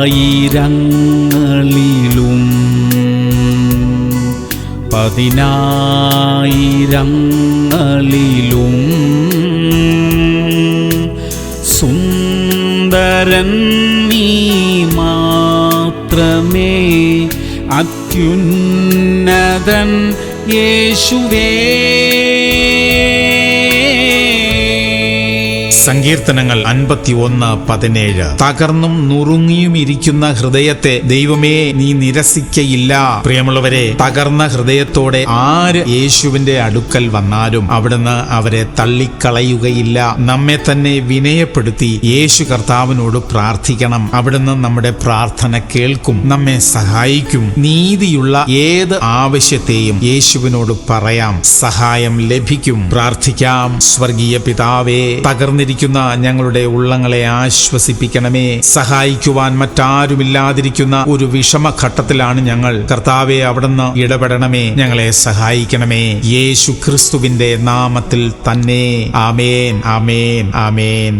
ആയിരങ്ങളിലും പതിനായിരങ്ങളിലും സുന്ദരൻ നീ മാത്രമേ, അത്യുന്നതൻ യേശുവേ. സങ്കീർത്തനങ്ങൾ 51:17. തകർന്നും നുറുങ്ങിയും ഇരിക്കുന്ന ഹൃദയത്തെ ദൈവമേ നീ നിരസിക്കയില്ല. പ്രിയമുള്ളവരെ, തകർന്ന ഹൃദയത്തോടെ ആര് യേശുവിന്റെ അടുക്കൽ വന്നാലും അവിടുന്ന് അവരെ തള്ളിക്കളയുകയില്ല. നമ്മെ തന്നെ വിനയപ്പെടുത്തി യേശു കർത്താവിനോട് പ്രാർത്ഥിക്കണം. അവിടുന്ന് നമ്മുടെ പ്രാർത്ഥന കേൾക്കും, നമ്മെ സഹായിക്കും. നീതിയുള്ള ഏത് ആവശ്യത്തെയും യേശുവിനോട് പറയാം, സഹായം ലഭിക്കും. പ്രാർത്ഥിക്കാം. സ്വർഗീയ പിതാവേ, തകർന്നിരിക്കുന്ന ഞങ്ങളുടെ ഉള്ളങ്ങളെ ആശ്വസിപ്പിക്കണമേ. സഹായിക്കുവാൻ മറ്റാരുമില്ലാതിരിക്കുന്ന ഒരു വിഷമഘട്ടത്തിലാണ് ഞങ്ങൾ. കർത്താവേ, അവിടുന്ന് ഇടപെടണമേ, ഞങ്ങളെ സഹായിക്കണമേ. യേശു ക്രിസ്തുവിന്റെ നാമത്തിൽ തന്നെ. ആമേൻ, ആമേൻ, ആമേൻ.